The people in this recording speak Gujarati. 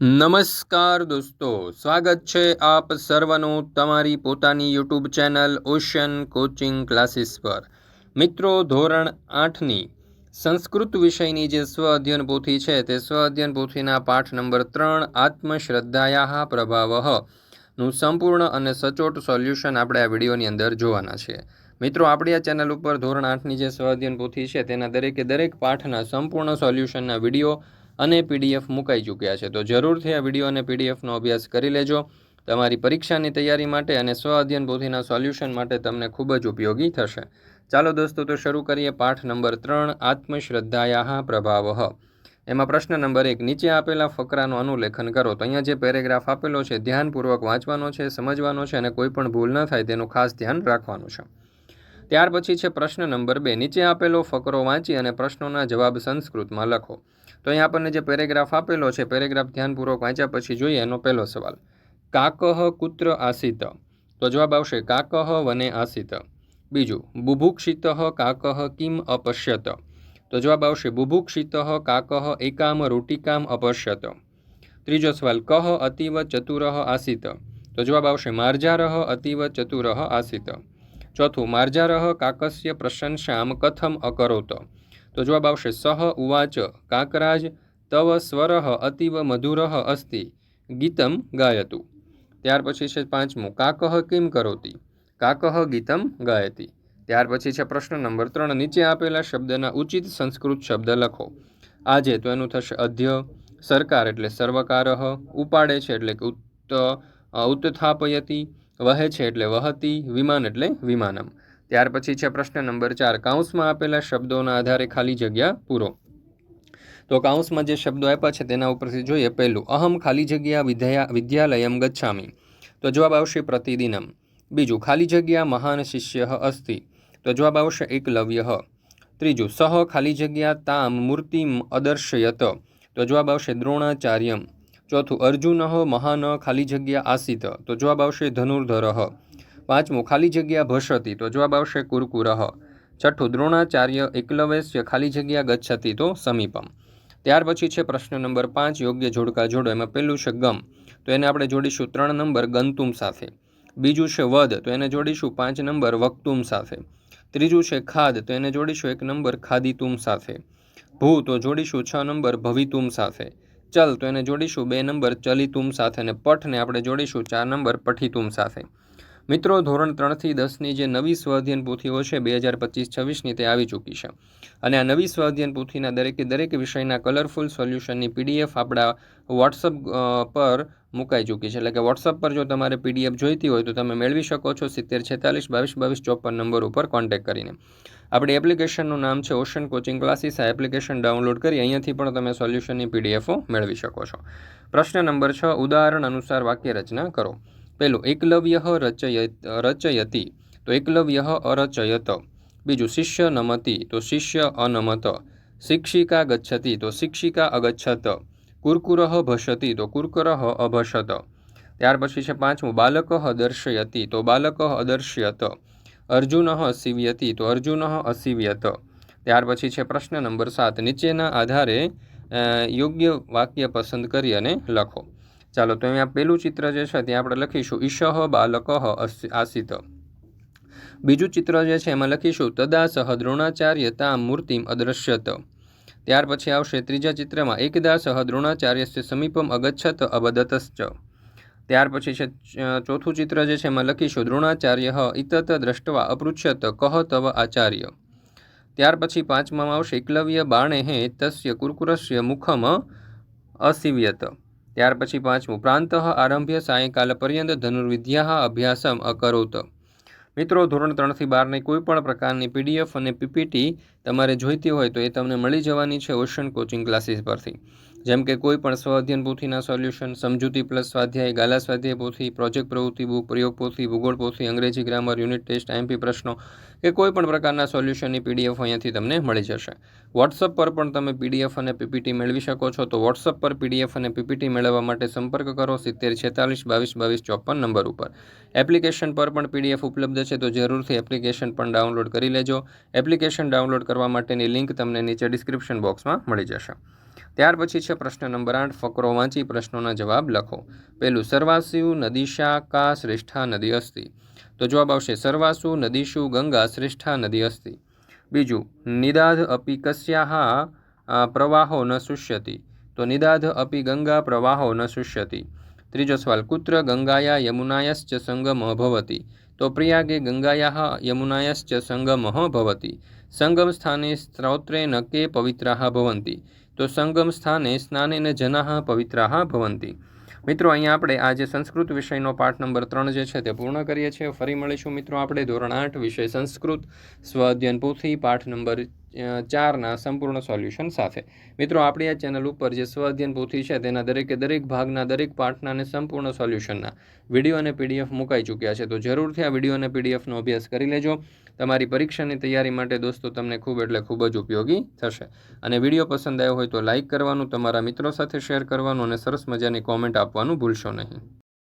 નમસ્કાર દોસ્તો, સ્વાગત છે આપ સર્વનું તમારી પોતાની YouTube channel ocean coaching classes પર। મિત્રો, ધોરણ 8ની સંસ્કૃત વિષયની જે સ્વ અધ્યયન પોથી છે તે સ્વ અધ્યયન પોથીના પાઠ નંબર 3 આત્મશ્રદ્ધાયા પ્રભાવઃનું સંપૂર્ણ અને સચોટ સોલ્યુશન આપણે આ વિડીયોની અંદર જોવાના છે। મિત્રો, આપણી આ ચેનલ ઉપર ધોરણ 8ની જે સ્વ અધ્યયન પોથી છે તેના દરેક પાઠના સંપૂર્ણ સોલ્યુશનના વિડીયો અને પીડીએફ મુકાઈ ચૂક્યા છે, તો જરૂરથી આ વિડીયો અને પીડીએફનો અભ્યાસ કરી લેજો। તમારી પરીક્ષાની તૈયારી માટે અને સ્વ અધ્યયન પોથીના સોલ્યુશન માટે તમને ખૂબ જ ઉપયોગી થશે। ચાલો દોસ્તો, તો શરૂ કરીએ પાઠ નંબર 3 આત્મશ્રદ્ધાયા પ્રભાવઃ। એમાં પ્રશ્ન નંબર 1, નીચે આપેલા ફકરાનું અનુલેખન કરો। તો અહીંયા જે પેરેગ્રાફ આપેલો છે ધ્યાનપૂર્વક વાંચવાનો છે, સમજવાનો છે અને કોઈ પણ ભૂલ ન થાય તેનું ખાસ ધ્યાન રાખવાનું છે। ત્યાર પછી છે પ્રશ્ન નંબર 2, નીચે આપેલો ફકરો વાંચી અને પ્રશ્નોના જવાબ સંસ્કૃતમાં લખો। તો અહીંયા આપણને જે પેરેગ્રાફ આપેલો છે, પેરેગ્રાફ ધ્યાનપૂર્વક વાંચ્યા પછી જોઈએ એનો પહેલો સવાલ, કાકઃ કુત્ર આસીત? તો જવાબ આવશે કાકઃ વને આસીત। બીજું, બુભુક્ષિતઃ કાકઃ કિમ અપશ્યત? તો જવાબ આવશે બુભુક્ષિતઃ કાકઃ એકામ રોટિકામ અપશ્યત। ત્રીજો સવાલ, કઃ અતીવ ચતુરઃ આસીત? તો જવાબ આવશે માર્જારઃ અતીવ ચતુરઃ આસીત। ચોથું, માર્જારઃ કાકસ્ય પ્રશંસામ કથમ અકરોત? તો જવાબ આવશે સહ ઉવાચ કાકરાજ તવ સ્વરઃ અતીવ મધુરઃ અસ્તિ ગીતમ ગાયતુ। ત્યાર પછી છે પાંચમું, કાકઃ કિમ કરોતિ? કાકઃ ગીતમ ગાયતિ। ત્યાર પછી છે પ્રશ્ન નંબર 3, નીચે આપેલા શબ્દના ઉચિત સંસ્કૃત શબ્દ લખો। આજે તો એનું થશે અધ્ય, સરકાર એટલે સર્વકારઃ, ઉપાડે છે એટલે કે ઉત્થાપયતિ, વહે છે એટલે વહતિ, વિમાન એટલે વિમાનમ। ત્યાર પછી છે પ્રશ્ન નંબર 4, કાઉન્સમાં આપેલા શબ્દોના આધારે ખાલી જગ્યા પૂરો। તો કાઉન્સમાં જે શબ્દો આપ્યા છે તેના ઉપરથી જોઈએ। પહેલું, અહમ ખાલી જગ્યા વિદ્યાલયમ ગચ્છામિ? તો જવાબ આવશે પ્રતિદિનમ। બીજું, ખાલી જગ્યા મહાન શિષ્ય અસ્તિ? તો જવાબ આવશે એકલવ્ય। ત્રીજું, સહ ખાલી જગ્યા તામ મૂર્તિમ અદર્શયત? તો જવાબ આવશે દ્રોણાચાર્યમ। ચોથું, અર્જુનઃ મહાન ખાલી જગ્યા આસીત? તો જવાબ આવશે ધનુર્ધરઃ। પાંચમું, ખાલી જગ્યા ભષતિ? તો જવાબ આવશે કુરકુરઃ। છઠ્ઠું, દ્રોણાચાર્ય એકલવ્યસ્ય ખાલી જગ્યા ગચ્છતિ? તો સમીપમ। ત્યાર પછી છે પ્રશ્ન નંબર 5, યોગ્ય જોડકા જોડો। એમાં પહેલું છે ગમ, તો એને આપણે જોડીશું 3 નંબર ગંતુમ સાથે। બીજું છે વદ, તો એને જોડીશું 5 નંબર વક્તુમ સાથે। ત્રીજું છે ખાદ, તો એને જોડીશું 1 નંબર ખાદિતુમ સાથે। ભૂ, તો જોડીશું 6 નંબર ભવિતુમ સાથે। ચલ, તો એને જોડીશું 2 નંબર ચલિતુમ સાથે અને પઠને આપણે જોડીશું 4 નંબર પઠિતુમ સાથે। મિત્રો, ધોરણ 3થી 10ની જે નવી સ્વ અધ્યયન પોથીઓ છે 2025-26ની તે આવી ચૂકી છે અને આ નવી સ્વ અધ્યયન પોથીના દરેક વિષયના કલરફુલ સોલ્યુશનની પીડીએફ આપણા વોટ્સઅપ પર મુકાઈ ચૂકી છે। એટલે કે વોટ્સઅપ પર જો તમારે પીડીએફ જોઈતી હોય તો તમે મેળવી શકો છો 7046222254 નંબર ઉપર કોન્ટેક્ટ કરીને। આપણી એપ્લિકેશનનું નામ છે ઓશન કોચિંગ ક્લાસીસ। આ એપ્લિકેશન ડાઉનલોડ કરી અહીંયાથી પણ તમે સોલ્યુશનની પીડીએફો મેળવી શકો છો। પ્રશ્ન નંબર 6, ઉદાહરણ અનુસાર વાક્ય રચના કરો। પહેલું, એકલવ્યઃ રચયતિ? તો એકલવ્યઃ અરચયત। બીજું, શિષ્ય નમતિ? તો શિષ્ય અનમત। શિક્ષિકા ગચ્છતિ? તો શિક્ષિકા અગચ્છત। કુરકુરઃ ભષતિ? તો કુરકુરઃ અભષત। ત્યાર પછી છે પાંચમું, બાલકઃ દર્શયતિ? તો બાલકઃ અદર્શ્યત। અર્જુનઃ સીવ્યતિ? તો અર્જુનઃ અસીવ્યત। ત્યાર પછી છે પ્રશ્ન નંબર 7, નીચેના આધારે યોગ્ય વાક્ય પસંદ કરી અને લખો। ચાલો, તો અહીંયા પહેલું ચિત્ર જે છે ત્યાં આપણે લખીશું ઈશઃ બાલકઃ આસીત। બીજું ચિત્ર જે છે એમાં લખીશું તદા સહ દ્રોણાચાર્ય તામ મૂર્તિમ અદૃશ્યત। ત્યાર પછી આવશે ત્રીજા ચિત્રમાં એકદા સહ દ્રોણાચાર્યસ્ય સમીપમ અગચ્છત અબદતશ્ચ। ત્યાર પછી છે ચોથું ચિત્ર જે છે એમાં લખીશું દ્રોણાચાર્ય ઇતત દ્રષ્ટવા અપૃચ્છત કહ તવ આચાર્ય। ત્યાર પછી પાંચમામાં આવશે એકલવ્ય બાણેઃ તસ્ય કુરકુરસ્ય મુખમ અસીવ્યત। ત્યાર પછી પાંચમું, પ્રાંતઃ આરભ્ય સાયંકાલ પર્યંત ધનુર્વિદ્યા અભ્યાસમ અકરોત। મિત્રો, ધોરણ 3થી 12ની કોઈ પણ પ્રકારની પીડીએફ અને પીપીટી તમારે જોઈતી હોય તો એ તમને મળી જવાની છે ઓશન કોચિંગ ક્લાસીસ પરથી। જેમ કે કોઈ પણ સ્વ અધ્યયન પોથીના સોલ્યુશન, સમજૂતી પ્લસ સ્વાધ્યાય, ગાલા સ્વાધ્યાય પોથી, પ્રોજેક્ટ પ્રવૃત્તિ બુક, પ્રયોગ પોથી, ભૂગોળ પોથી, અંગ્રેજી ગ્રામર, યુનિટ ટેસ્ટ, આઈએમપી પ્રશ્નો કે કોઈ પણ પ્રકારના સોલ્યુશનની પીડીએફ અહીંયાથી તમને મળી જશે। વોટ્સઅપ પર પણ તમે પીડીએફ અને પીપીટી મેળવી શકો છો। તો વોટ્સઅપ પર પીડીએફ અને પીપીટી મેળવવા માટે સંપર્ક કરો 7046222254 નંબર ઉપર। એપ્લિકેશન પર પણ પીડીએફ ઉપલબ્ધ છે, તો જરૂરથી એપ્લિકેશન પણ ડાઉનલોડ કરી લેજો। એપ્લિકેશન ડાઉનલોડ કરવા માટેની લિંક તમને નીચે ડિસ્ક્રિપ્શન બોક્સમાં મળી જશે। ત્યાર પછી છે પ્રશ્ન નંબર 8, ફકરો વાંચી પ્રશ્નોના જવાબ લખો. પહેલું, સર્વાસુ નદીશા કા શ્રેષ્ઠા નદી અસ્તિ? તો જવાબ આવશે સર્વાસુ નદીષુ ગંગા શ્રેષ્ઠા નદી અસ્તિ. બીજું, નિદાધ અપી કસ્યાહ પ્રવાહો ન શુષ્યતિ? તો નિદાધ અપી ગંગા પ્રવાહો ન શુષ્યતિ. ત્રીજો સવાલ, કુત્ર ગંગાયા યમુનાયશ્ચ સંગમઃ ભવતિ? તો પ્રયાગે ગંગાયાः યમુનાયશ્ચ સંગમઃ ભવતિ. સંગમ સ્થાને સ્ત્રોત્રેણ કે પવિત્રાः ભવન્તિ? તો સંગમ સ્થાને સ્નાનેન જનાः પવિત્રાः ભવન્તિ. મિત્રો, અહીંયા આપણે આ જે સંસ્કૃત વિષયનો પાઠ નંબર 3 જે છે તે પૂર્ણ કરીએ છીએ. ફરી મળીશું મિત્રો આપણે ધોરણ 8 વિષય સંસ્કૃત સ્વ-અધ્યયન પોથી પાઠ નંબર 4ના સંપૂર્ણ સોલ્યુશન સાથે. મિત્રો, આપણી આ ચેનલ ઉપર જે સ્વ-અધ્યયન પોથી છે તેના દરેકે દરેક ભાગના દરેક પાઠના અને સંપૂર્ણ સોલ્યુશનના વિડીયો અને પીડીએફ મુકાઈ ચૂક્યા છે. તો જરૂરથી આ વિડીયો અને પીડીએફનો અભ્યાસ કરી લેજો. તમારી પરીક્ષાની તૈયારી માટે દોસ્તો તમને ખૂબ જ ઉપયોગી થશે. અને વિડીયો પસંદ આવ્યો હોય તો લાઇક કરવાનું, તમારા મિત્રો સાથે શેર કરવાનું અને સરસ મજાની કોમેન્ટ આપવાનું ભૂલશો નહીં.